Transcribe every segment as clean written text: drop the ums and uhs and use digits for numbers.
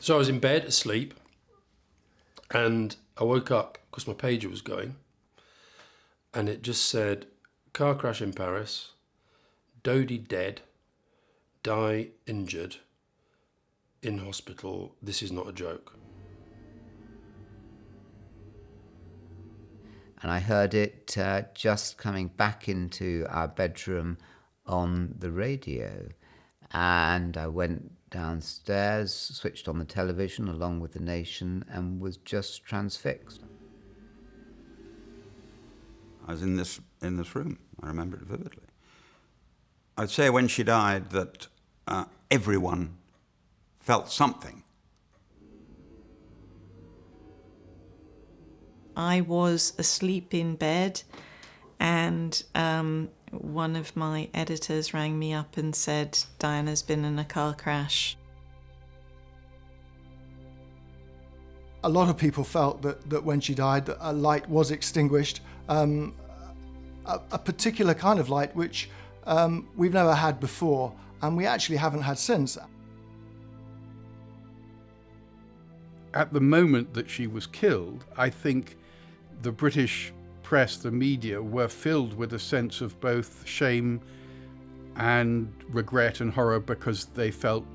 So I was in bed, asleep, and I woke up because my pager was going, and it just said, car crash in Paris, Dodie dead, Di injured, in hospital, this is not a joke. And I heard it just coming back into our bedroom on the radio. And I went downstairs, switched on the television along with the nation, and was just transfixed. I was in this room. I remember it vividly. I'd say when she died that everyone felt something. I was asleep in bed, and one of my editors rang me up and said, Diana's been in a car crash. A lot of people felt that when she died, that a light was extinguished, a particular kind of light which we've never had before, and we actually haven't had since. At the moment that she was killed, I think the British press, the media, were filled with a sense of both shame and regret and horror, because they felt,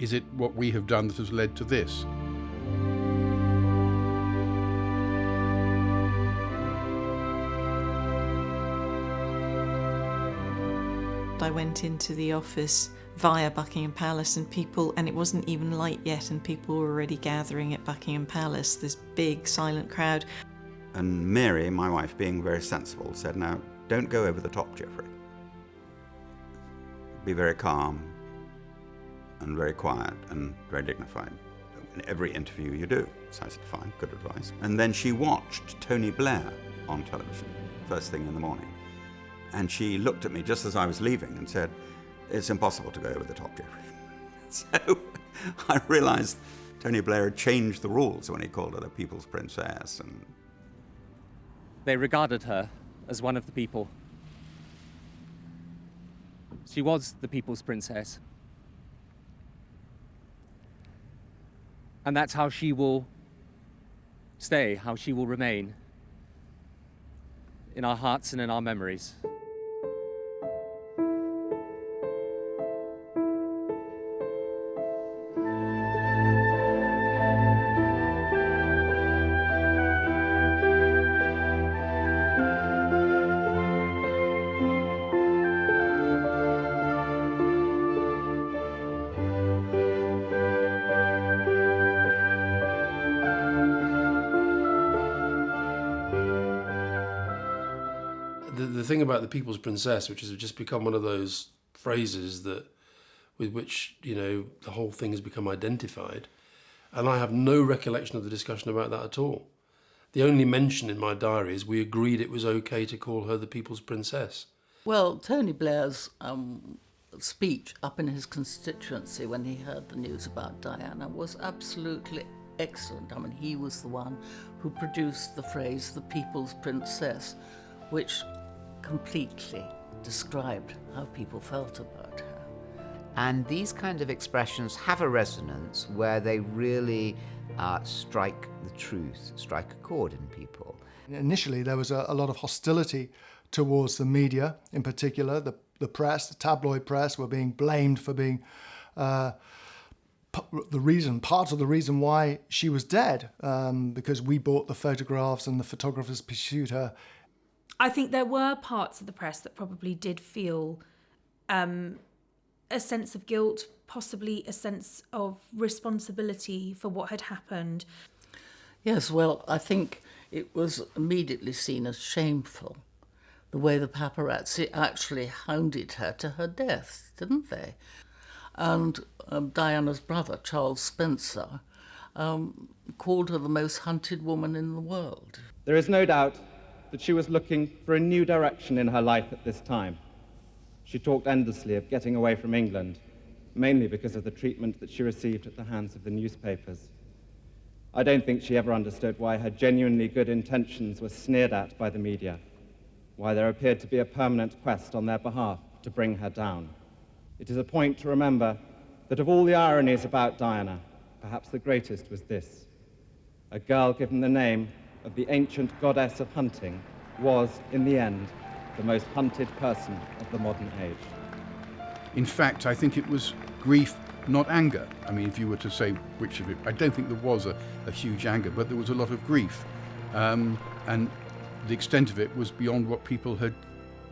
is it what we have done that has led to this? I went into the office via Buckingham Palace, and it wasn't even light yet, and people were already gathering at Buckingham Palace, this big silent crowd. And Mary, my wife, being very sensible, said, now, don't go over the top, Geoffrey. Be very calm and very quiet and very dignified in every interview you do. So I said, fine, good advice. And then she watched Tony Blair on television, first thing in the morning. And she looked at me just as I was leaving and said, it's impossible to go over the top, Geoffrey. So I realized Tony Blair had changed the rules when he called her the People's Princess. And they regarded her as one of the people. She was the People's Princess. And that's how she will stay, how she will remain in our hearts and in our memories. The thing about the People's Princess, which has just become one of those phrases that, with which, you know, the whole thing has become identified, and I have no recollection of the discussion about that at all. The only mention in my diary is we agreed it was okay to call her the People's Princess. Well, Tony Blair's speech up in his constituency when he heard the news about Diana was absolutely excellent. I mean, he was the one who produced the phrase, the People's Princess, which completely described how people felt about her. And these kind of expressions have a resonance where they really strike the truth, strike a chord in people. Initially, there was a lot of hostility towards the media, in particular, the press, the tabloid press, were being blamed for being part of the reason why she was dead, because we bought the photographs and the photographers pursued her. I think there were parts of the press that probably did feel a sense of guilt, possibly a sense of responsibility for what had happened. Yes, well, I think it was immediately seen as shameful, the way the paparazzi actually hounded her to her death, didn't they? And Diana's brother, Charles Spencer, called her the most hunted woman in the world. There is no doubt that she was looking for a new direction in her life at this time. She talked endlessly of getting away from England, mainly because of the treatment that she received at the hands of the newspapers. I don't think she ever understood why her genuinely good intentions were sneered at by the media, why there appeared to be a permanent quest on their behalf to bring her down. It is a point to remember that of all the ironies about Diana, perhaps the greatest, was this. A girl given the name of the ancient goddess of hunting was, in the end, the most hunted person of the modern age. In fact, I think it was grief, not anger. I mean, if you were to say which of it, I don't think there was a huge anger, but there was a lot of grief. And the extent of it was beyond what people had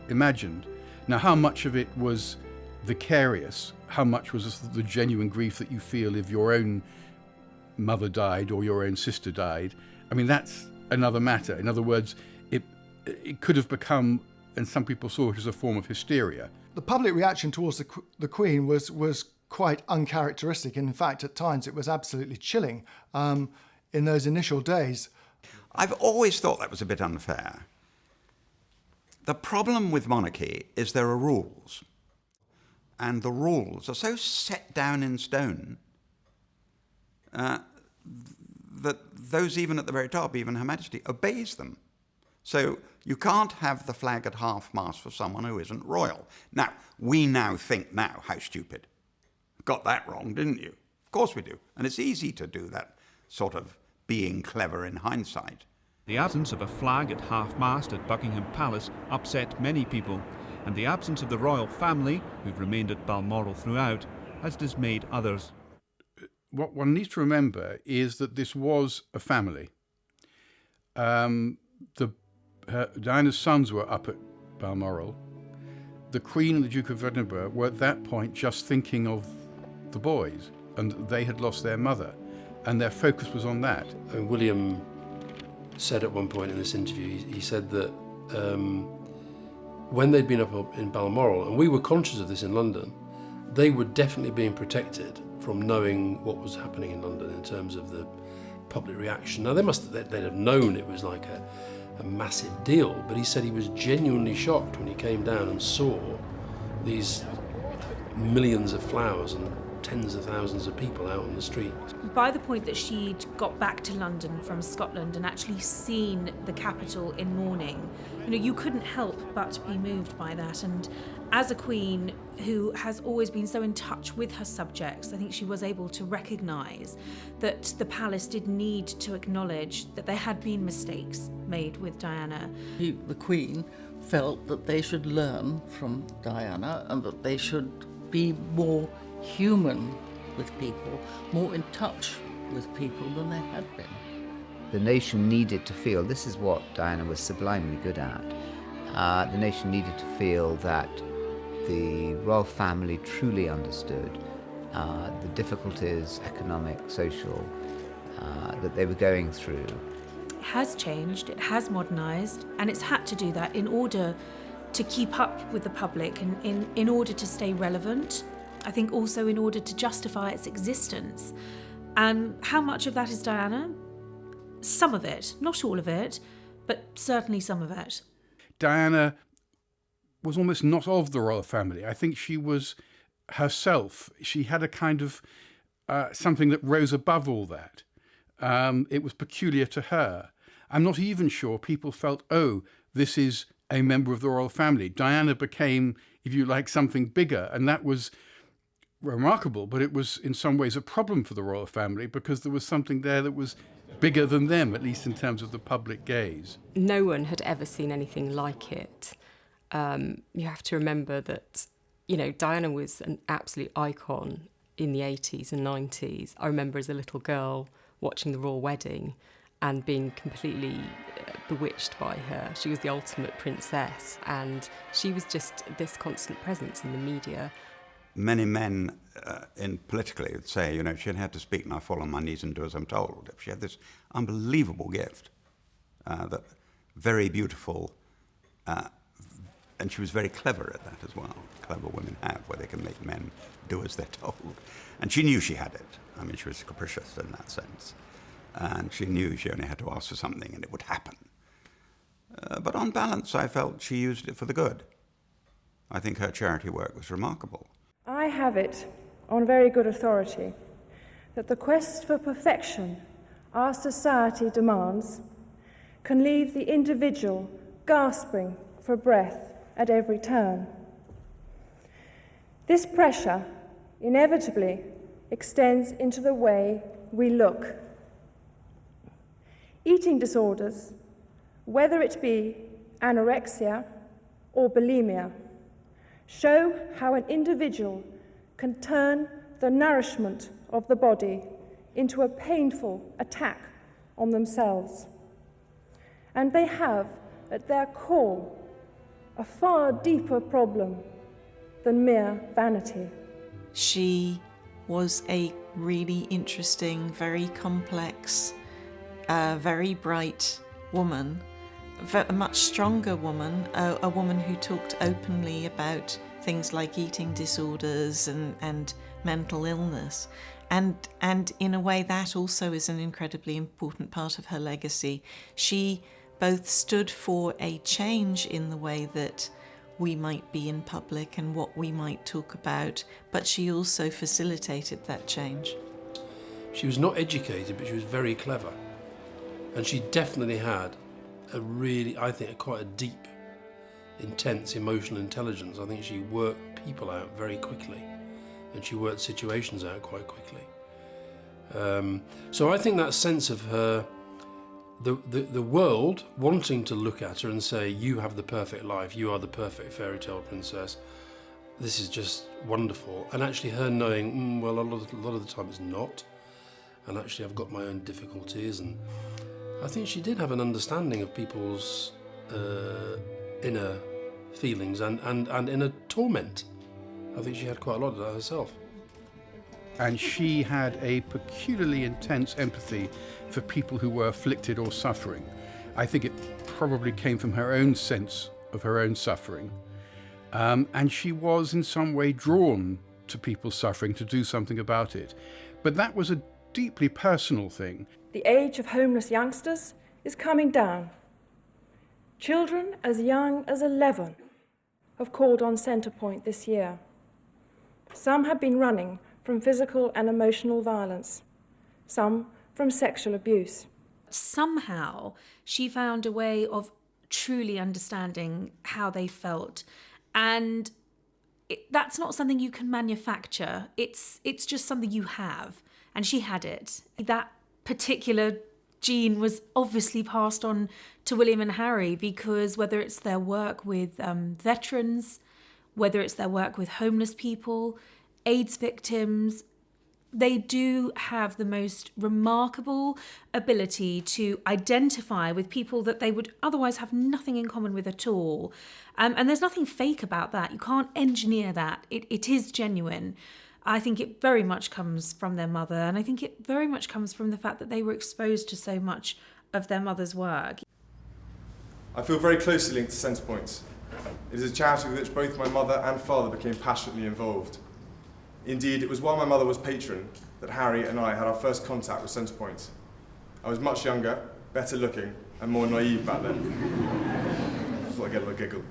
imagined. Now, how much of it was vicarious? How much was the genuine grief that you feel if your own mother died or your own sister died? I mean, that's another matter. In other words, it could have become, and some people saw it as a form of hysteria. The public reaction towards the Queen was quite uncharacteristic. In fact, at times it was absolutely chilling in those initial days. I've always thought that was a bit unfair. The problem with monarchy is there are rules. And the rules are so set down in stone that those even at the very top, even Her Majesty, obeys them. So you can't have the flag at half-mast for someone who isn't royal. Now, we think how stupid. Got that wrong, didn't you? Of course we do. And it's easy to do that sort of being clever in hindsight. The absence of a flag at half-mast at Buckingham Palace upset many people, and the absence of the royal family, who've remained at Balmoral throughout, has dismayed others. What one needs to remember is that this was a family. Diana's sons were up at Balmoral. The Queen and the Duke of Edinburgh were at that point just thinking of the boys, and they had lost their mother, and their focus was on that. William said at one point in this interview, he said that when they'd been up in Balmoral, and we were conscious of this in London, they were definitely being protected from knowing what was happening in London in terms of the public reaction. Now, they'd have known it was like a massive deal, but he said he was genuinely shocked when he came down and saw these millions of flowers and tens of thousands of people out on the street. By the point that she'd got back to London from Scotland and actually seen the capital in mourning, you couldn't help but be moved by that. And as a queen who has always been so in touch with her subjects, I think she was able to recognise that the palace did need to acknowledge that there had been mistakes made with Diana. The Queen felt that they should learn from Diana and that they should be more human with people, more in touch with people than they had been. The nation needed to feel, this is what Diana was sublimely good at, the nation needed to feel that the royal family truly understood the difficulties, economic, social, that they were going through. It has changed, it has modernised, and it's had to do that in order to keep up with the public and in order to stay relevant. I think also in order to justify its existence. How much of that is Diana? Some of it, not all of it, but certainly some of it. Diana was almost not of the royal family. I think she was herself. She had a kind of something that rose above all that. It was peculiar to her. I'm not even sure people felt, oh, this is a member of the royal family. Diana became, if you like, something bigger, and that was remarkable, but it was in some ways a problem for the royal family because there was something there that was bigger than them, at least in terms of the public gaze. No one had ever seen anything like it. You have to remember that, Diana was an absolute icon in the 80s and 90s. I remember as a little girl watching the royal wedding and being completely bewitched by her. She was the ultimate princess, and she was just this constant presence in the media. Many men politically would say, she had to speak and I fall on my knees and do as I'm told. She had this unbelievable gift, that very beautiful, and she was very clever at that as well. Clever women have, where they can make men do as they're told. And she knew she had it. I mean, she was capricious in that sense. And she knew she only had to ask for something and it would happen. But on balance, I felt she used it for the good. I think her charity work was remarkable. I have it on very good authority that the quest for perfection our society demands can leave the individual gasping for breath at every turn. This pressure inevitably extends into the way we look. Eating disorders, whether it be anorexia or bulimia, show how an individual can turn the nourishment of the body into a painful attack on themselves. And they have, at their core, a far deeper problem than mere vanity. She was a really interesting, very complex, very bright woman, a much stronger woman, a woman who talked openly about things like eating disorders and mental illness. And in a way, that also is an incredibly important part of her legacy. She both stood for a change in the way that we might be in public and what we might talk about, but she also facilitated that change. She was not educated, but she was very clever. And she definitely had a really, I think, quite a deep, intense emotional intelligence. I think she worked people out very quickly, and she worked situations out quite quickly. So I think that sense of her, the world wanting to look at her and say, you have the perfect life, you are the perfect fairy tale princess, this is just wonderful, and actually her knowing, well, a lot of the time it's not, and actually I've got my own difficulties, and I think she did have an understanding of people's inner feelings and inner torment. I think she had quite a lot of that herself. And she had a peculiarly intense empathy for people who were afflicted or suffering. I think it probably came from her own sense of her own suffering. And she was in some way drawn to people suffering to do something about it. But that was a deeply personal thing. The age of homeless youngsters is coming down. Children as young as 11 have called on Centrepoint this year. Some have been running from physical and emotional violence, some from sexual abuse. Somehow she found a way of truly understanding how they felt, and that's not something you can manufacture. It's just something you have, and she had it. That particular gene was obviously passed on to William and Harry, because whether it's their work with veterans, whether it's their work with homeless people, AIDS victims, they do have the most remarkable ability to identify with people that they would otherwise have nothing in common with at all. And there's nothing fake about that. You can't engineer that. It is genuine. I think it very much comes from their mother, and I think it very much comes from the fact that they were exposed to so much of their mother's work. I feel very closely linked to Centrepoint. It is a charity with which both my mother and father became passionately involved. Indeed, it was while my mother was patron that Harry and I had our first contact with Centrepoint. I was much younger, better looking, and more naive back then. I thought I'd get a little giggle.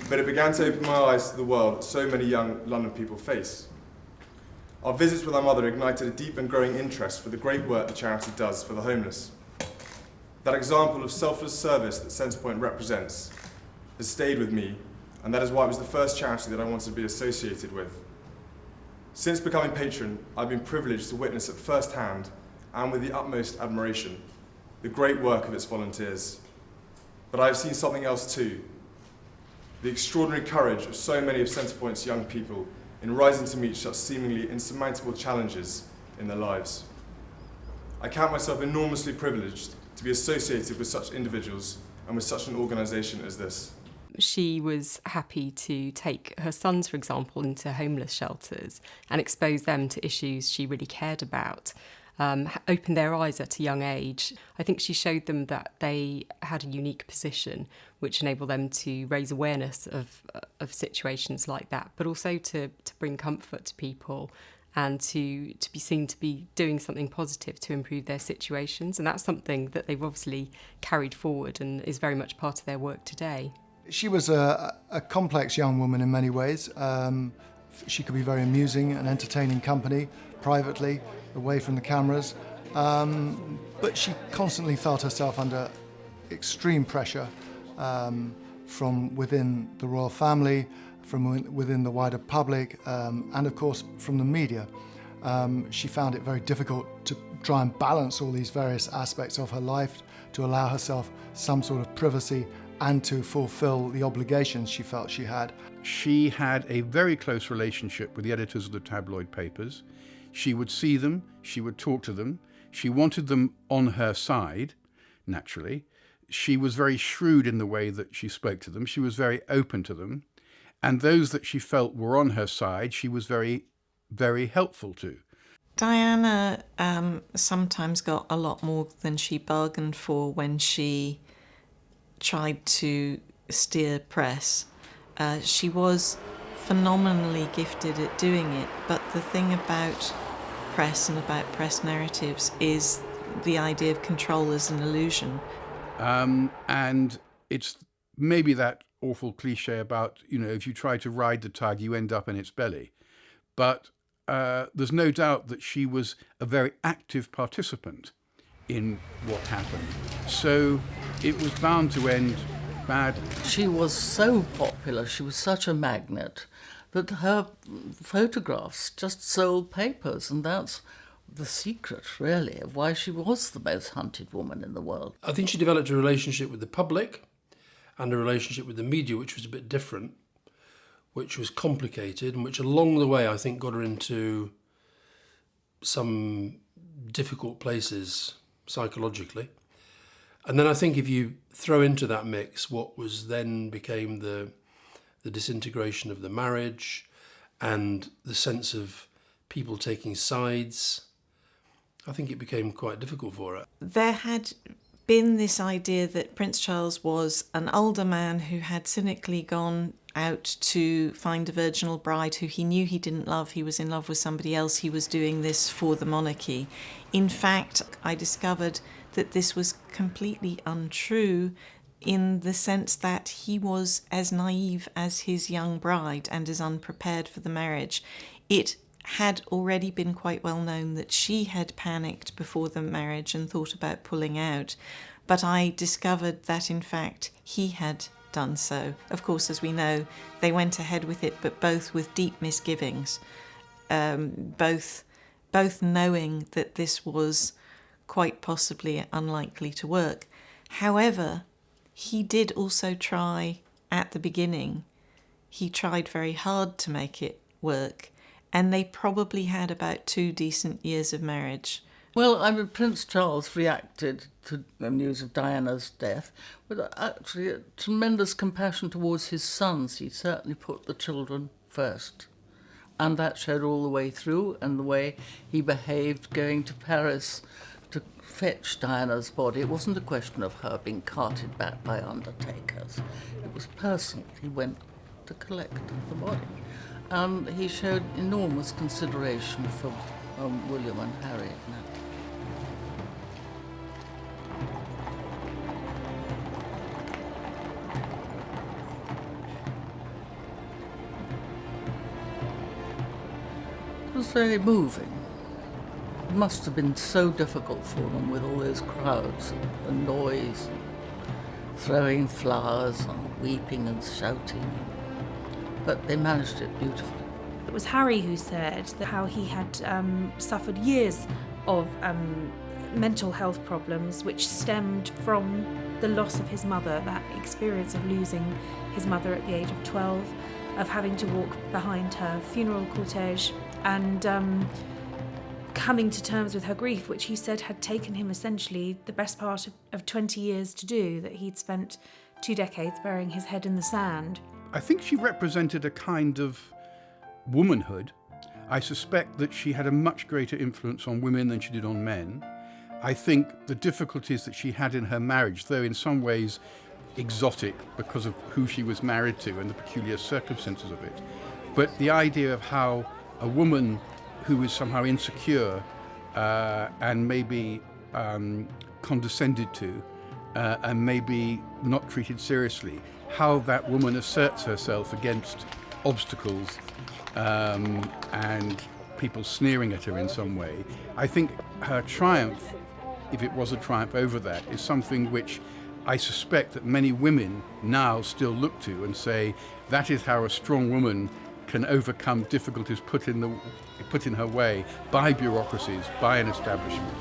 But it began to open my eyes to the world that so many young London people face. Our visits with our mother ignited a deep and growing interest for the great work the charity does for the homeless. That example of selfless service that Centrepoint represents has stayed with me, and that is why it was the first charity that I wanted to be associated with. Since becoming patron, I've been privileged to witness at first hand, and with the utmost admiration, the great work of its volunteers. But I have seen something else too. The extraordinary courage of so many of Centrepoint's young people in rising to meet such seemingly insurmountable challenges in their lives. I count myself enormously privileged to be associated with such individuals and with such an organisation as this. She was happy to take her sons, for example, into homeless shelters and expose them to issues she really cared about, opened their eyes at a young age. I think she showed them that they had a unique position which enabled them to raise awareness of situations like that, but also to bring comfort to people and to be seen to be doing something positive to improve their situations. And that's something that they've obviously carried forward and is very much part of their work today. She was a complex young woman in many ways. She could be very amusing and entertaining company, privately, away from the cameras. But she constantly felt herself under extreme pressure from within the royal family, from within the wider public, and of course from the media. She found it very difficult to try and balance all these various aspects of her life, to allow herself some sort of privacy and to fulfill the obligations she felt she had. She had a very close relationship with the editors of the tabloid papers. She would see them, she would talk to them, she wanted them on her side, naturally. She was very shrewd in the way that she spoke to them, she was very open to them, and those that she felt were on her side, she was very, very helpful to. Diana sometimes got a lot more than she bargained for when she tried to steer press. She was phenomenally gifted at doing it, but the thing about press and about press narratives is the idea of control as an illusion. And it's maybe that awful cliche about, if you try to ride the tug, you end up in its belly. But there's no doubt that she was a very active participant in what happened. So it was bound to end badly. She was so popular, she was such a magnet, that her photographs just sold papers, and that's the secret, really, of why she was the most hunted woman in the world. I think she developed a relationship with the public and a relationship with the media, which was a bit different, which was complicated, and which along the way I think got her into some difficult places psychologically. And then I think if you throw into that mix what was then became the disintegration of the marriage and the sense of people taking sides, I think it became quite difficult for her. There had been this idea that Prince Charles was an older man who had cynically gone out to find a virginal bride who he knew he didn't love. He was in love with somebody else. He was doing this for the monarchy. In fact, I discovered that this was completely untrue in the sense that he was as naive as his young bride and as unprepared for the marriage. It had already been quite well known that she had panicked before the marriage and thought about pulling out, but I discovered that in fact he had done so. Of course, as we know, they went ahead with it, but both with deep misgivings, both knowing that this was quite possibly unlikely to work. However, he did also try at the beginning. He tried very hard to make it work, and they probably had about 2 decent years of marriage. Well, Prince Charles reacted to the news of Diana's death with actually a tremendous compassion towards his sons. He certainly put the children first. And that showed all the way through, and the way he behaved going to Paris to fetch Diana's body. It wasn't a question of her being carted back by undertakers. It was personal. He went to collect the body. And he showed enormous consideration for William and Harry. It was very moving. It must have been so difficult for them with all those crowds and the noise, and throwing flowers and weeping and shouting. But they managed it beautifully. It was Harry who said that how he had suffered years of mental health problems which stemmed from the loss of his mother, that experience of losing his mother at the age of 12, of having to walk behind her funeral cortege and coming to terms with her grief, which he said had taken him essentially the best part of 20 years to do, that he'd spent 2 decades burying his head in the sand. I think she represented a kind of womanhood. I suspect that she had a much greater influence on women than she did on men. I think the difficulties that she had in her marriage, though in some ways exotic because of who she was married to and the peculiar circumstances of it, but the idea of how a woman who is somehow insecure and maybe condescended to and maybe not treated seriously, how that woman asserts herself against obstacles and people sneering at her in some way. I think her triumph, if it was a triumph over that, is something which I suspect that many women now still look to and say, that is how a strong woman can overcome difficulties put in her way by bureaucracies, by an establishment.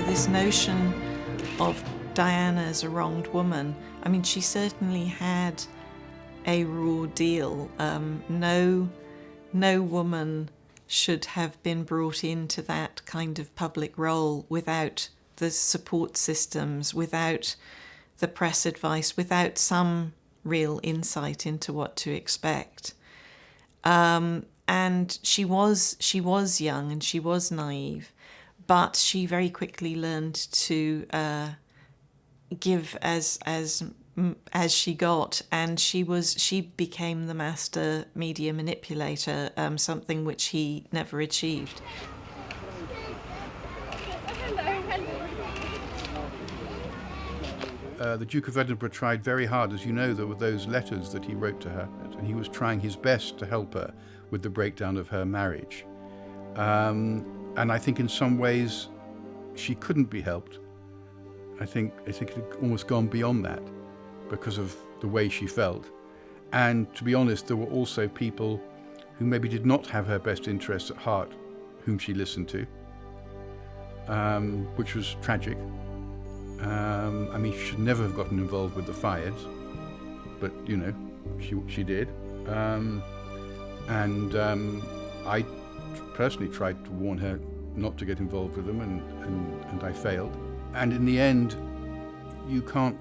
This notion of Diana as a wronged woman, I mean, she certainly had a raw deal. No woman should have been brought into that kind of public role without the support systems, without the press advice, without some real insight into what to expect. And she was young and she was naive, but she very quickly learned to give as she got, and she became the master media manipulator, something which he never achieved. The Duke of Edinburgh tried very hard, as you know, there were those letters that he wrote to her, and he was trying his best to help her with the breakdown of her marriage. And I think in some ways she couldn't be helped. I think it had almost gone beyond that because of the way she felt. And to be honest, there were also people who maybe did not have her best interests at heart, whom she listened to, which was tragic. I mean, she should never have gotten involved with the Fayeds, but, you know, she did. I personally tried to warn her not to get involved with them, and I failed. And in the end, you can't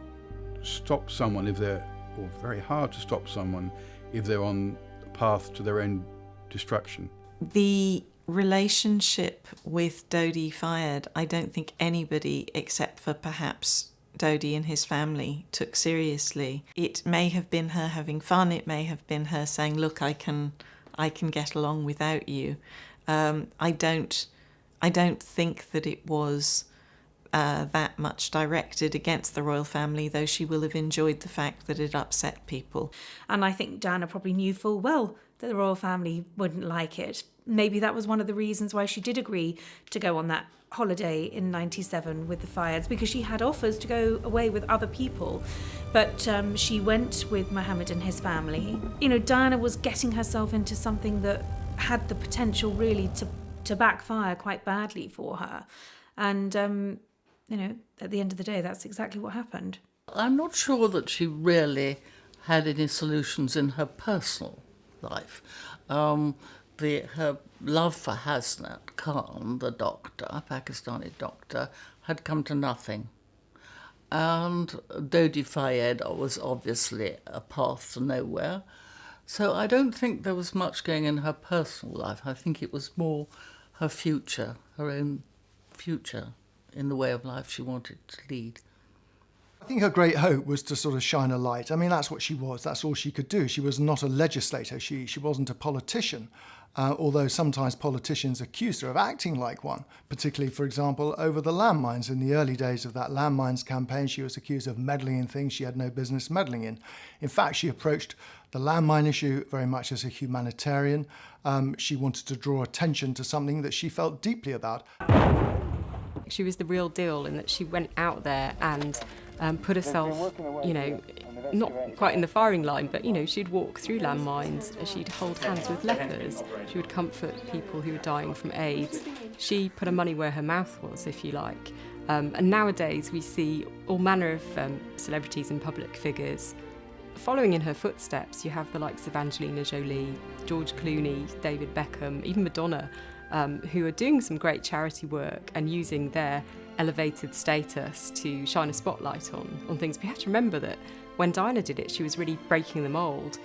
stop someone or very hard to stop someone if they're on a path to their own destruction. The relationship with Dodi Fayed, I don't think anybody except for perhaps Dodi and his family took seriously. It may have been her having fun, it may have been her saying, look, I can get along without you. I don't think that it was that much directed against the royal family, though she will have enjoyed the fact that it upset people. And I think Diana probably knew full well that the royal family wouldn't like it. Maybe that was one of the reasons why she did agree to go on that holiday in 97 with the Fayeds, because she had offers to go away with other people. But she went with Mohammed and his family. You know, Diana was getting herself into something that had the potential really to backfire quite badly for her. And, you know, at the end of the day, that's exactly what happened. I'm not sure that she really had any solutions in her personal life. Her love for Hasnat Khan, the doctor, Pakistani doctor, had come to nothing. And Dodi Fayed was obviously a path to nowhere. So I don't think there was much going in her personal life. I think it was more her future, her own future, in the way of life she wanted to lead. I think her great hope was to sort of shine a light. I mean, that's what she was. That's all she could do. She was not a legislator. She wasn't a politician, although sometimes politicians accused her of acting like one, particularly, for example, over the landmines. In the early days of that landmines campaign, she was accused of meddling in things she had no business meddling in. In fact, she approached the landmine issue very much as a humanitarian. She wanted to draw attention to something that she felt deeply about. She was the real deal in that she went out there and put herself, you know, not quite in the firing line, but, you know, she'd walk through landmines, she'd hold hands with lepers, she would comfort people who were dying from AIDS. She put her money where her mouth was, if you like. And nowadays we see all manner of celebrities and public figures following in her footsteps. You have the likes of Angelina Jolie, George Clooney, David Beckham, even Madonna, who are doing some great charity work and using their elevated status to shine a spotlight on things. But you have to remember that when Diana did it, she was really breaking the mould,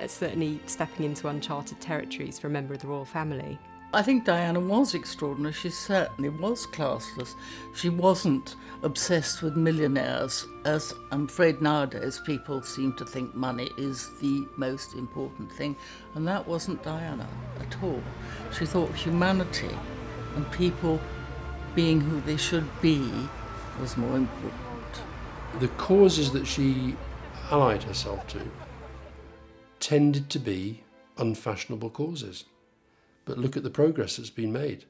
certainly stepping into uncharted territories for a member of the royal family. I think Diana was extraordinary. She certainly was classless. She wasn't obsessed with millionaires, as I'm afraid nowadays people seem to think money is the most important thing, and that wasn't Diana at all. She thought humanity and people being who they should be was more important. The causes that she allied herself to tended to be unfashionable causes. But look at the progress that's been made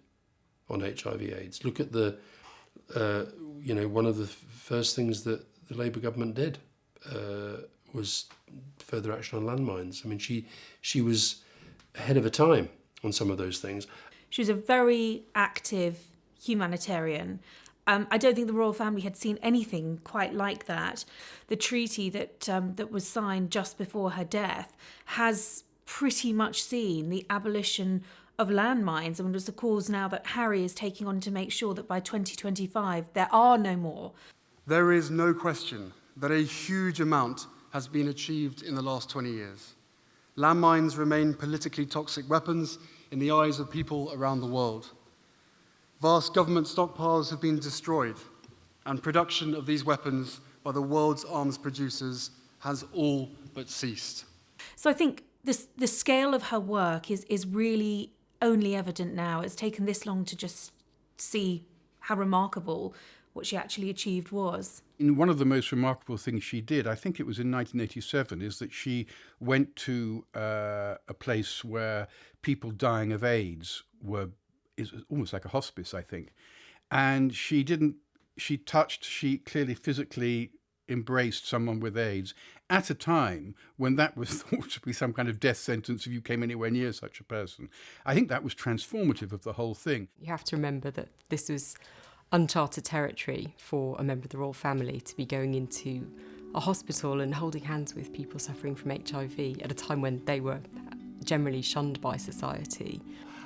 on HIV/AIDS. Look at the, one of the first things that the Labour government did was further action on landmines. I mean, she was ahead of her time on some of those things. She was a very active humanitarian. I don't think the royal family had seen anything quite like that. The treaty that was signed just before her death has pretty much seen the abolition of landmines, and was the cause now that Harry is taking on to make sure that by 2025 there are no more. There is no question that a huge amount has been achieved in the last 20 years. Landmines remain politically toxic weapons in the eyes of people around the world. Vast government stockpiles have been destroyed, and production of these weapons by the world's arms producers has all but ceased. So I think the scale of her work is really only evident now. It's taken this long to just see how remarkable what she actually achieved was. One of the most remarkable things she did, I think it was in 1987, is that she went to a place where people dying of AIDS is almost like a hospice, I think. And she clearly physically embraced someone with AIDS at a time when that was thought to be some kind of death sentence if you came anywhere near such a person. I think that was transformative of the whole thing. You have to remember that this was uncharted territory for a member of the royal family to be going into a hospital and holding hands with people suffering from HIV at a time when they were generally shunned by society.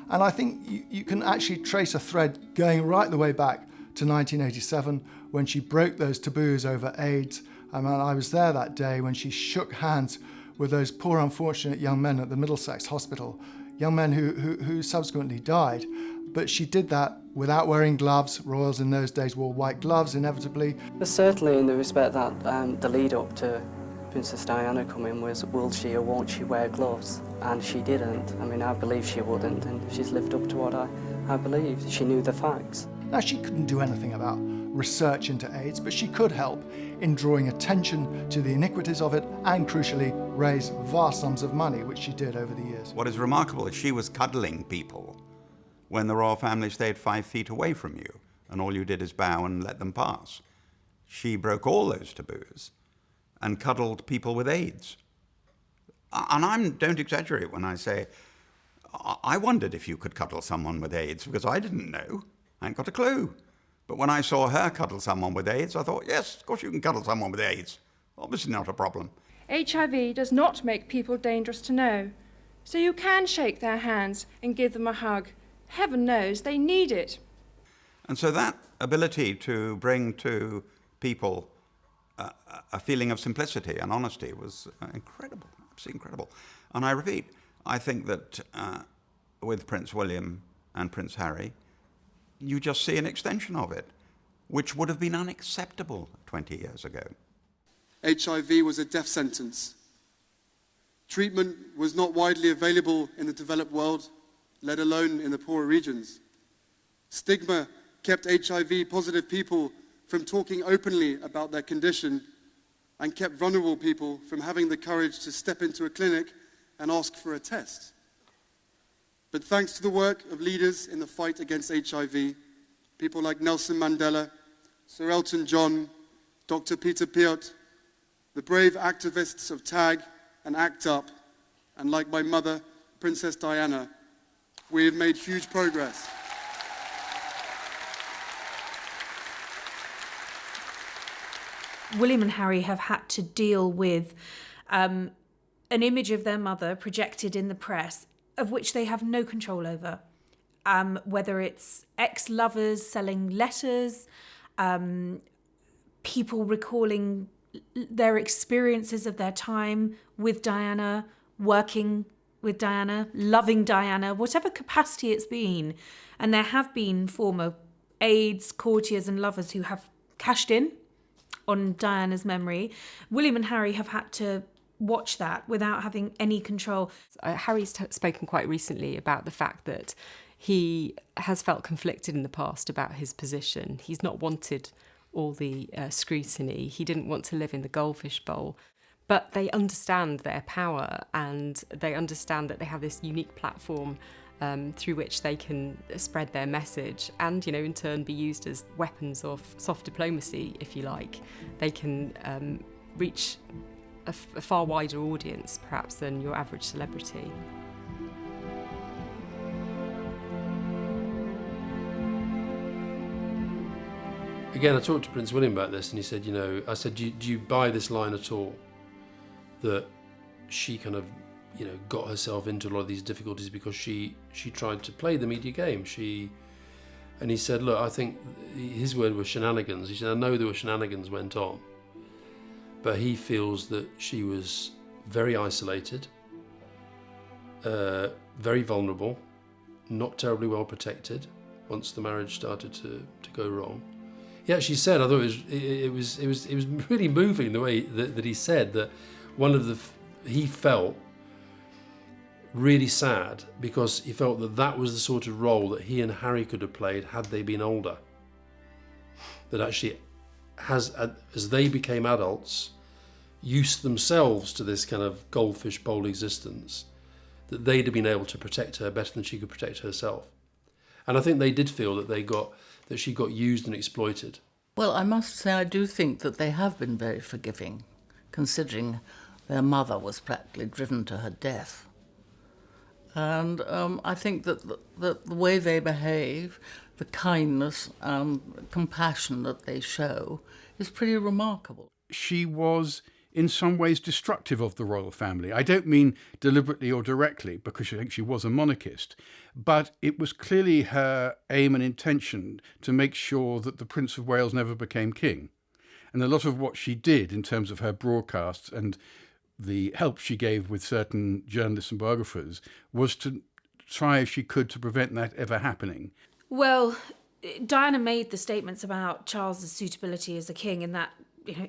And I think you can actually trace a thread going right the way back to 1987 when she broke those taboos over AIDS. I mean, I was there that day when she shook hands with those poor unfortunate young men at the Middlesex Hospital, young men who subsequently died. But she did that without wearing gloves. Royals in those days wore white gloves, inevitably. But certainly in the respect that the lead up to Princess Diana coming was, will she or won't she wear gloves? And she didn't. I mean, I believe she wouldn't, and she's lived up to what I believed. She knew the facts. Now, she couldn't do anything about research into AIDS, but she could help in drawing attention to the iniquities of it and, crucially, raise vast sums of money, which she did over the years. What is remarkable is she was cuddling people when the royal family stayed 5 feet away from you, and all you did is bow and let them pass. She broke all those taboos and cuddled people with AIDS. And I don't exaggerate when I say, I wondered if you could cuddle someone with AIDS, because I didn't know. I ain't got a clue. But when I saw her cuddle someone with AIDS, I thought, yes, of course you can cuddle someone with AIDS. Obviously not a problem. HIV does not make people dangerous to know, so you can shake their hands and give them a hug. Heaven knows they need it. And so that ability to bring to people a feeling of simplicity and honesty was incredible, absolutely incredible. And I repeat, I think that with Prince William and Prince Harry, you just see an extension of it, which would have been unacceptable 20 years ago. HIV was a death sentence. Treatment was not widely available in the developed world, let alone in the poorer regions. Stigma kept HIV-positive people from talking openly about their condition and kept vulnerable people from having the courage to step into a clinic and ask for a test. But thanks to the work of leaders in the fight against HIV, people like Nelson Mandela, Sir Elton John, Dr. Peter Piot, the brave activists of TAG and ACT UP, and like my mother, Princess Diana, we have made huge progress. William and Harry have had to deal with an image of their mother projected in the press of which they have no control over. Whether it's ex-lovers selling letters, people recalling their experiences of their time with Diana, working with Diana, loving Diana, whatever capacity it's been. And there have been former aides, courtiers and lovers who have cashed in on Diana's memory. William and Harry have had to watch that without having any control. Harry's spoken quite recently about the fact that he has felt conflicted in the past about his position. He's not wanted all the scrutiny. He didn't want to live in the goldfish bowl. But they understand their power, and they understand that they have this unique platform through which they can spread their message and, in turn be used as weapons of soft diplomacy, if you like. They can reach a far wider audience, perhaps, than your average celebrity. Again, I talked to Prince William about this, and he said, I said, do you buy this line at all? That she kind of, got herself into a lot of these difficulties because she tried to play the media game. And he said, look, I think his word was shenanigans. He said, I know there were shenanigans went on, but he feels that she was very isolated, very vulnerable, not terribly well protected once the marriage started to go wrong. He actually said, I thought it was really moving the way that he said that he felt really sad because he felt that was the sort of role that he and Harry could have played had they been older. That actually, as they became adults, used themselves to this kind of goldfish bowl existence, that they'd have been able to protect her better than she could protect herself. And I think they did feel that she got used and exploited. Well, I must say I do think that they have been very forgiving, considering their mother was practically driven to her death. And I think that the way they behave, the kindness and compassion that they show is pretty remarkable. She was in some ways destructive of the royal family. I don't mean deliberately or directly, because I think she was a monarchist, but it was clearly her aim and intention to make sure that the Prince of Wales never became king. And a lot of what she did in terms of her broadcasts and the help she gave with certain journalists and biographers was to try as she could to prevent that ever happening. Well, Diana made the statements about Charles's suitability as a king in that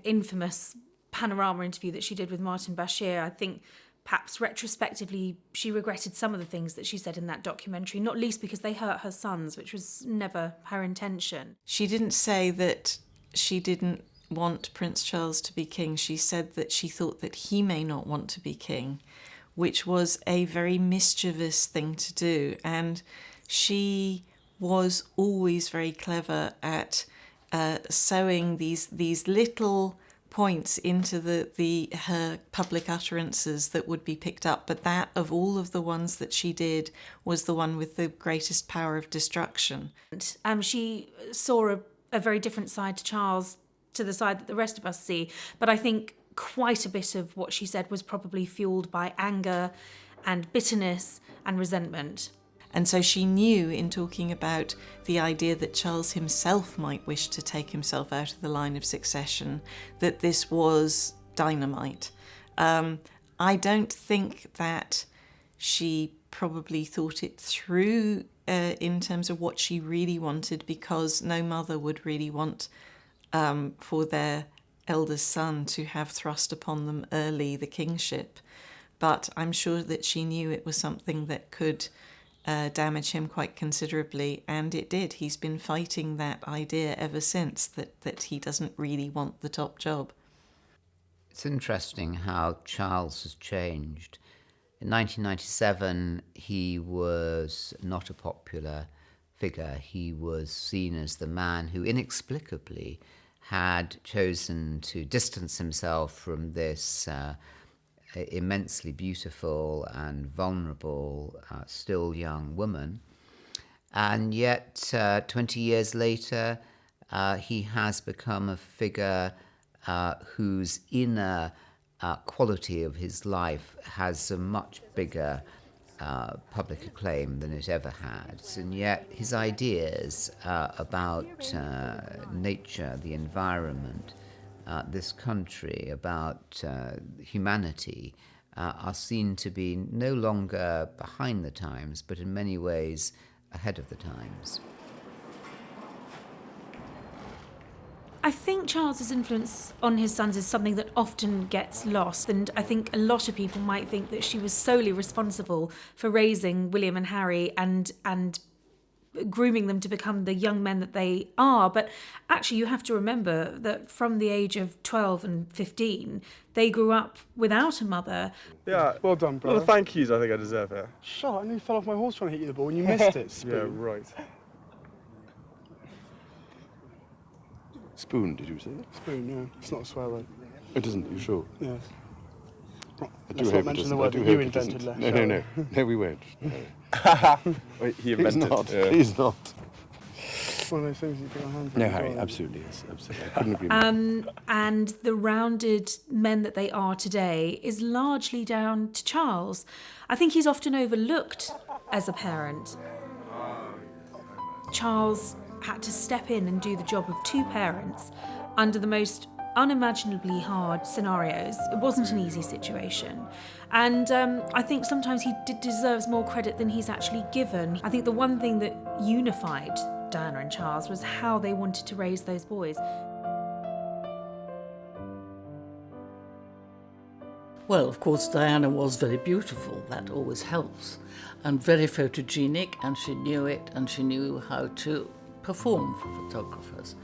infamous panorama interview that she did with Martin Bashir. I think perhaps retrospectively she regretted some of the things that she said in that documentary, not least because they hurt her sons, which was never her intention. She didn't say that she didn't want Prince Charles to be king. She said that she thought that he may not want to be king, which was a very mischievous thing to do. And she was always very clever at sewing these little points into her public utterances that would be picked up. But that, of all of the ones that she did, was the one with the greatest power of destruction. She saw a very different side to Charles, to the side that the rest of us see. But I think quite a bit of what she said was probably fueled by anger and bitterness and resentment. And so she knew, in talking about the idea that Charles himself might wish to take himself out of the line of succession, that this was dynamite. I don't think that she probably thought it through in terms of what she really wanted, because no mother would really want for their eldest son to have thrust upon them early the kingship. But I'm sure that she knew it was something that could damage him quite considerably, and it did. He's been fighting that idea ever since, that he doesn't really want the top job. It's interesting how Charles has changed. In 1997, he was not a popular figure. He was seen as the man who inexplicably had chosen to distance himself from this immensely beautiful and vulnerable, still young woman. And yet, 20 years later, he has become a figure whose inner quality of his life has a much bigger public acclaim than it ever had. And yet his ideas about nature, the environment, this country, about humanity, are seen to be no longer behind the times, but in many ways ahead of the times. I think Charles's influence on his sons is something that often gets lost, and I think a lot of people might think that she was solely responsible for raising William and Harry and grooming them to become the young men that they are. But actually, you have to remember that from the age of 12 and 15, they grew up without a mother. Yeah, well done, brother. Well, thank yous, I think I deserve it. Shut, I nearly fell off my horse trying to hit you the ball and you missed it. Spoon. Yeah, right. Spoon, did you say? Spoon, yeah. It's not a swear word. It isn't, you sure? Yes. Let's not mention the word that you invented, Les. No, we won't. No. Wait, he invented it. He's not. It's one of those things you put your hands on. No, Harry, absolutely, yes, absolutely. I couldn't agree more. And the rounded men that they are today is largely down to Charles. I think he's often overlooked as a parent. Charles had to step in and do the job of two parents under the most unimaginably hard scenarios. It wasn't an easy situation. And I think sometimes he deserves more credit than he's actually given. I think the one thing that unified Diana and Charles was how they wanted to raise those boys. Well, of course, Diana was very beautiful. That always helps. And very photogenic, and she knew it, and she knew how to perform for photographers.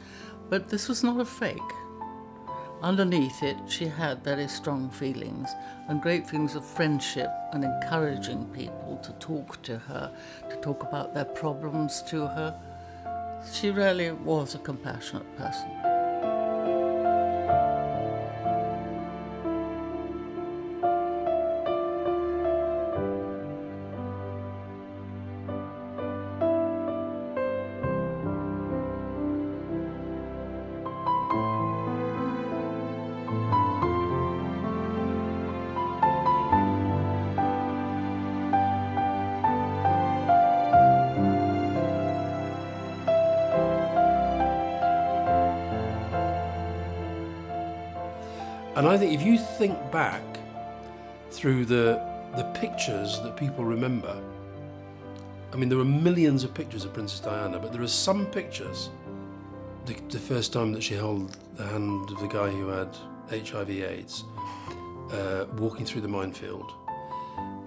But this was not a fake. Underneath it, she had very strong feelings and great feelings of friendship and encouraging people to talk to her, to talk about their problems to her. She really was a compassionate person. And I think if you think back through the pictures that people remember, I mean, there are millions of pictures of Princess Diana, but there are some pictures, the first time that she held the hand of the guy who had HIV/AIDS, walking through the minefield,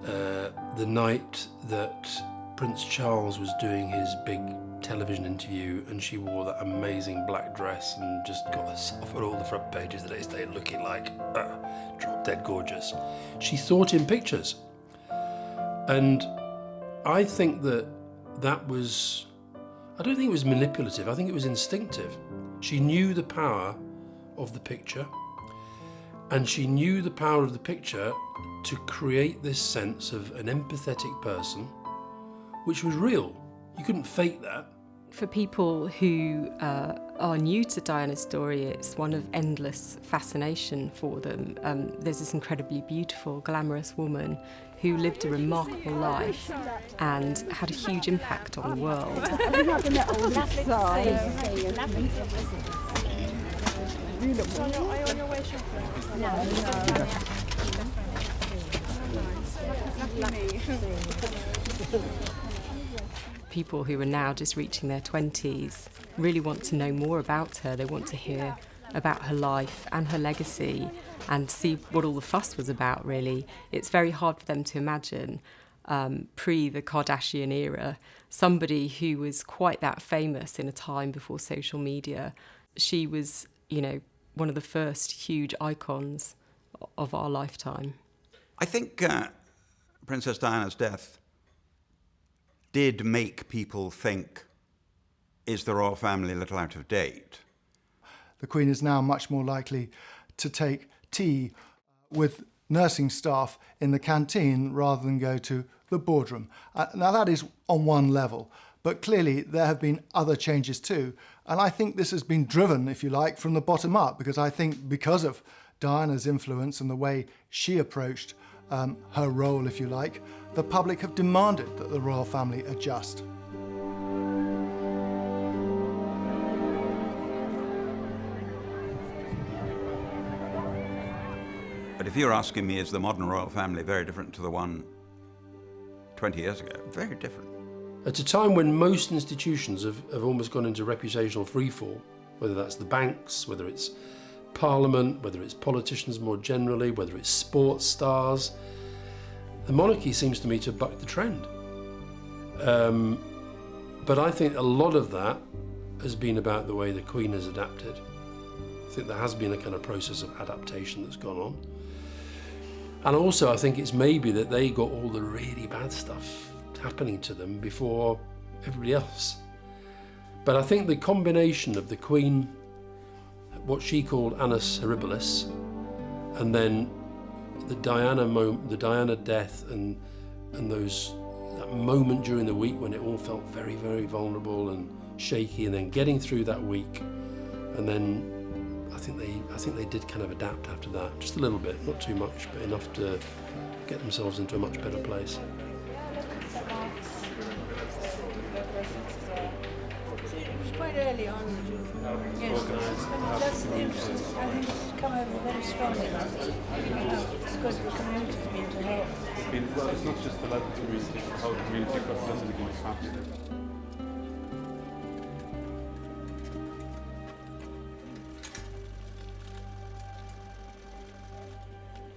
the night that Prince Charles was doing his big television interview and she wore that amazing black dress and just got herself on all the front pages the next day looking like drop dead gorgeous. She thought in pictures. And I think that was, I don't think it was manipulative, I think it was instinctive. She knew the power of the picture, and she knew the power of the picture to create this sense of an empathetic person, which was real. You couldn't fake that. For people who are new to Diana's story, it's one of endless fascination for them. There's this incredibly beautiful, glamorous woman who lived a remarkable life and had a huge impact on the world. People who are now just reaching their 20s really want to know more about her. They want to hear about her life and her legacy and see what all the fuss was about, really. It's very hard for them to imagine, pre the Kardashian era, somebody who was quite that famous in a time before social media. She was, you know, one of the first huge icons of our lifetime. I think Princess Diana's death did make people think, is the royal family a little out of date? The Queen is now much more likely to take tea with nursing staff in the canteen rather than go to the boardroom. Now that is on one level, but clearly there have been other changes too. And I think this has been driven, if you like, from the bottom up, because I think because of Diana's influence and the way she approached her role, if you like, the public have demanded that the royal family adjust. But if you're asking me, is the modern royal family very different to the one 20 years ago? Very different. At a time when most institutions have almost gone into reputational freefall, whether that's the banks, whether it's Parliament, whether it's politicians more generally, whether it's sports stars, the monarchy seems to me to buck the trend. But I think a lot of that has been about the way the Queen has adapted. I think there has been a kind of process of adaptation that's gone on. And also I think it's maybe that they got all the really bad stuff happening to them before everybody else. But I think the combination of the Queen, what she called annus horribilis, and then the Diana death and that moment during the week when it all felt very, very vulnerable and shaky, and then getting through that week, and then I think they did kind of adapt after that, just a little bit, not too much, but enough to get themselves into a much better place. Quite early on, yes, and that's the interesting. I think it's come over very strongly. It's good for the community's been to help. Well, it's not just the local community, it's the whole community across London are going to have to.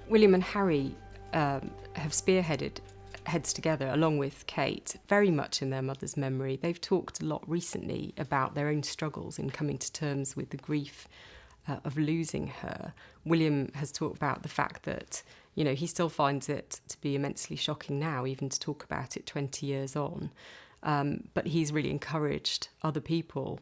William and Harry have spearheaded Heads Together, along with Kate, very much in their mother's memory. They've talked a lot recently about their own struggles in coming to terms with the grief of losing her. William has talked about the fact that, you know, he still finds it to be immensely shocking now, even to talk about it 20 years on. But he's really encouraged other people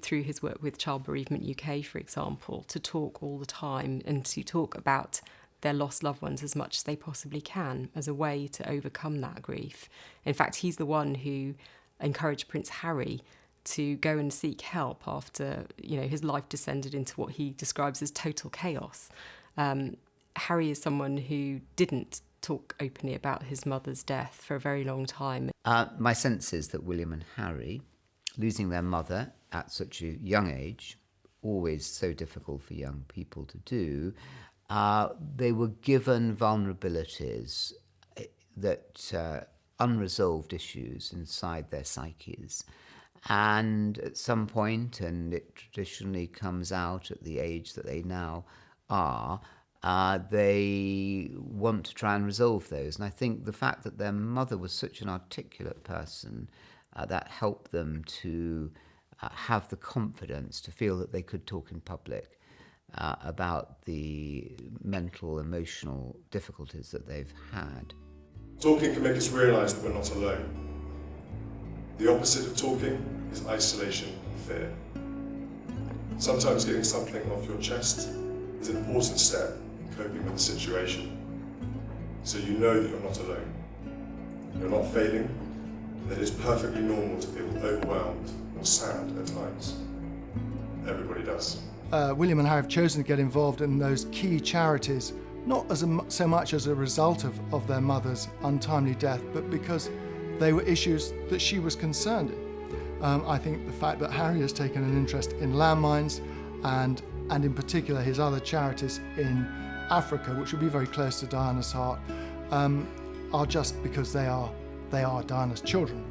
through his work with Child Bereavement UK, for example, to talk all the time and to talk about their lost loved ones as much as they possibly can as a way to overcome that grief. In fact, he's the one who encouraged Prince Harry to go and seek help after, you know, his life descended into what he describes as total chaos. Harry is someone who didn't talk openly about his mother's death for a very long time. My sense is that William and Harry, losing their mother at such a young age, always so difficult for young people to do, they were given vulnerabilities that unresolved issues inside their psyches. And at some point, and it traditionally comes out at the age that they now are, they want to try and resolve those. And I think the fact that their mother was such an articulate person, that helped them to have the confidence to feel that they could talk in public about the mental, emotional difficulties that they've had. Talking can make us realise that we're not alone. The opposite of talking is isolation and fear. Sometimes getting something off your chest is an important step in coping with the situation, so you know that you're not alone. You're not failing, and that it's perfectly normal to feel overwhelmed or sad at times. Everybody does. William and Harry have chosen to get involved in those key charities, not so much as a result of their mother's untimely death, but because they were issues that she was concerned in. I think the fact that Harry has taken an interest in landmines and in particular his other charities in Africa, which would be very close to Diana's heart, are just because they are Diana's children.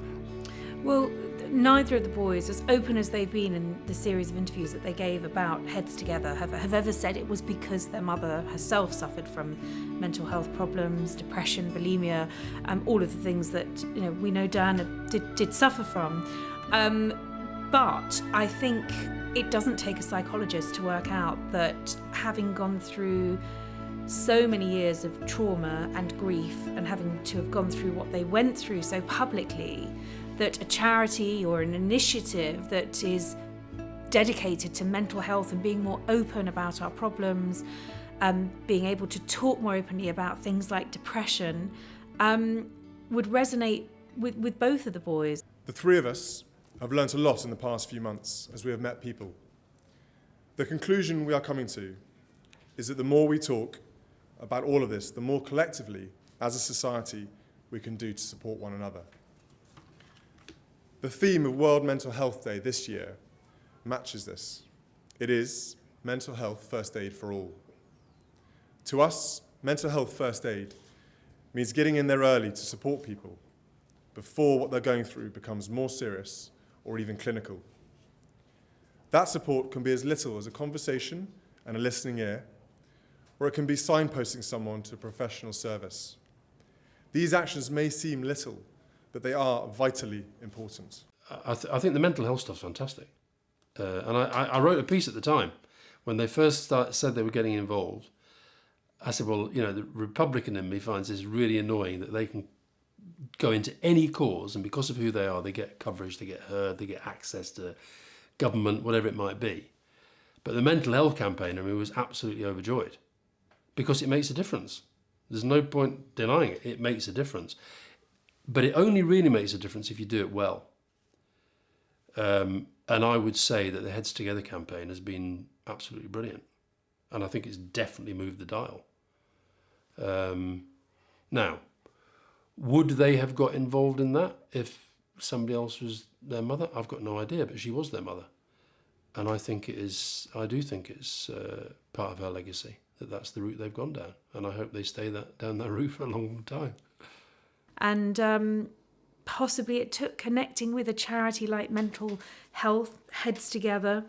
Well, neither of the boys, as open as they've been in the series of interviews that they gave about Heads Together, have ever said it was because their mother herself suffered from mental health problems, depression, bulimia, all of the things that we know Diana did suffer from. But I think it doesn't take a psychologist to work out that having gone through so many years of trauma and grief and having to have gone through what they went through so publicly, that a charity or an initiative that is dedicated to mental health and being more open about our problems, being able to talk more openly about things like depression, would resonate with both of the boys. The three of us have learnt a lot in the past few months as we have met people. The conclusion we are coming to is that the more we talk about all of this, the more collectively, as a society, we can do to support one another. The theme of World Mental Health Day this year matches this. It is mental health first aid for all. To us, mental health first aid means getting in there early to support people before what they're going through becomes more serious or even clinical. That support can be as little as a conversation and a listening ear, or it can be signposting someone to professional service. These actions may seem little, but they are vitally important. I think the mental health stuff's fantastic. And I wrote a piece at the time when they first said they were getting involved. I said, well, you know, the Republican in me finds this really annoying that they can go into any cause, and because of who they are, they get coverage, they get heard, they get access to government, whatever it might be. But the mental health campaign, I mean, was absolutely overjoyed because it makes a difference. There's no point denying it. It makes a difference. But it only really makes a difference if you do it well. And I would say that the Heads Together campaign has been absolutely brilliant. And I think it's definitely moved the dial. Now, would they have got involved in that if somebody else was their mother? I've got no idea, but she was their mother. And I do think it's part of her legacy, that's the route they've gone down. And I hope they stay down that route for a long time. And possibly it took connecting with a charity like Mental Health, Heads Together.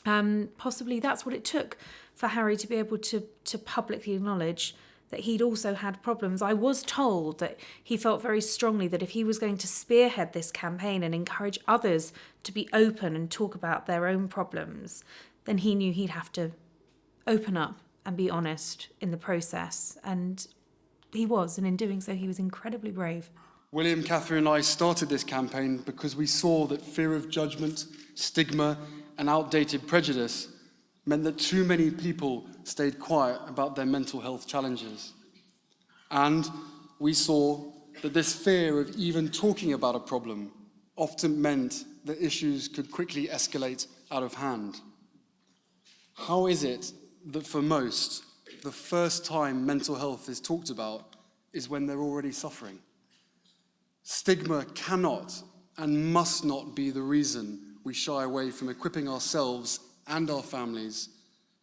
Possibly that's what it took for Harry to be able to publicly acknowledge that he'd also had problems. I was told that he felt very strongly that if he was going to spearhead this campaign and encourage others to be open and talk about their own problems, then he knew he'd have to open up and be honest in the process. And he was, and in doing so, he was incredibly brave. William, Catherine and I started this campaign because we saw that fear of judgment, stigma and outdated prejudice meant that too many people stayed quiet about their mental health challenges. And we saw that this fear of even talking about a problem often meant that issues could quickly escalate out of hand. How is it that for most, the first time mental health is talked about is when they're already suffering? Stigma cannot and must not be the reason we shy away from equipping ourselves and our families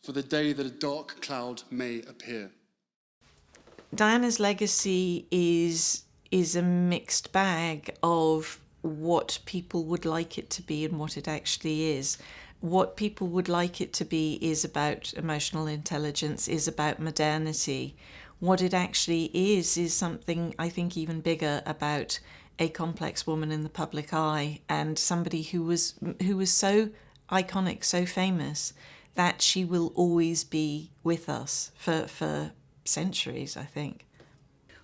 for the day that a dark cloud may appear. Diana's legacy is a mixed bag of what people would like it to be and what it actually is. What people would like it to be is about emotional intelligence, is about modernity. What it actually is something I think even bigger about a complex woman in the public eye, and somebody who was so iconic, so famous, that she will always be with us for centuries, I think.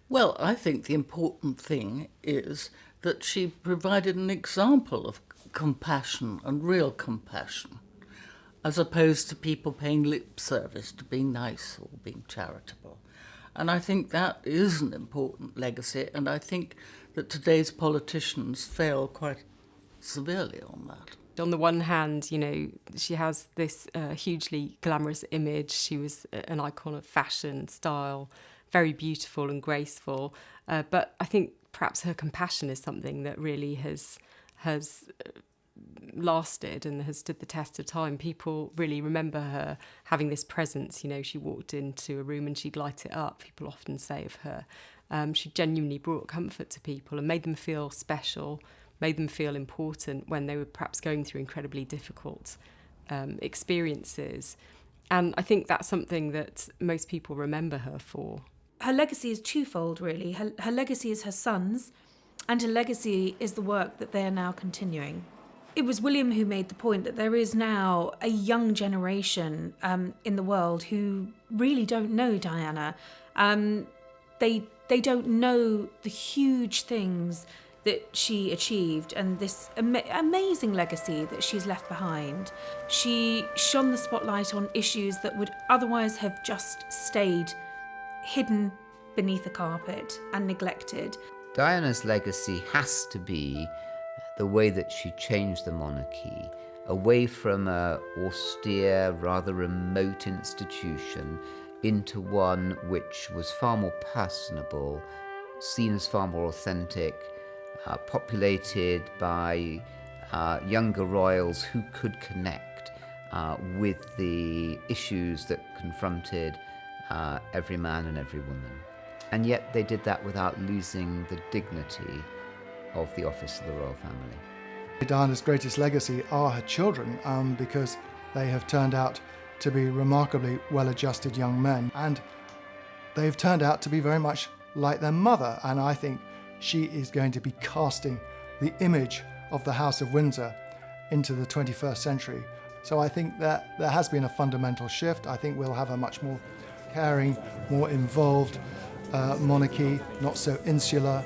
Well, I think the important thing is that she provided an example of compassion and real compassion, as opposed to people paying lip service to being nice or being charitable. And I think that is an important legacy, and I think that today's politicians fail quite severely on that. On the one hand, you know, she has this hugely glamorous image. She was an icon of fashion, style, very beautiful and graceful. But I think perhaps her compassion is something that really has lasted and has stood the test of time. People really remember her having this presence. You know, she walked into a room and she'd light it up. People often say of her. She genuinely brought comfort to people and made them feel special, made them feel important when they were perhaps going through incredibly difficult experiences. And I think that's something that most people remember her for. Her legacy is twofold, really. Her legacy is her sons, and her legacy is the work that they are now continuing. It was William who made the point that there is now a young generation in the world who really don't know Diana. They don't know the huge things that she achieved and this amazing legacy that she's left behind. She shone the spotlight on issues that would otherwise have just stayed hidden beneath the carpet and neglected. Diana's legacy has to be the way that she changed the monarchy away from an austere, rather remote institution into one which was far more personable, seen as far more authentic, populated by younger royals who could connect with the issues that confronted every man and every woman. And yet they did that without losing the dignity of the office of the royal family. Diana's greatest legacy are her children, because they have turned out to be remarkably well-adjusted young men, and they've turned out to be very much like their mother, and I think she is going to be casting the image of the House of Windsor into the 21st century. So I think that there has been a fundamental shift. I think we'll have a much more caring, more involved monarchy, not so insular,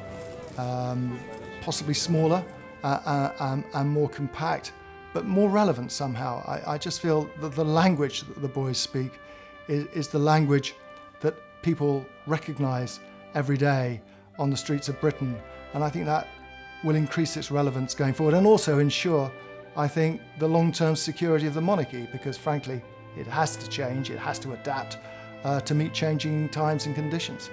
possibly smaller and more compact, but more relevant somehow. I just feel that the language that the boys speak is the language that people recognise every day on the streets of Britain, and I think that will increase its relevance going forward and also ensure, I think, the long-term security of the monarchy, because frankly it has to change, it has to adapt to meet changing times and conditions.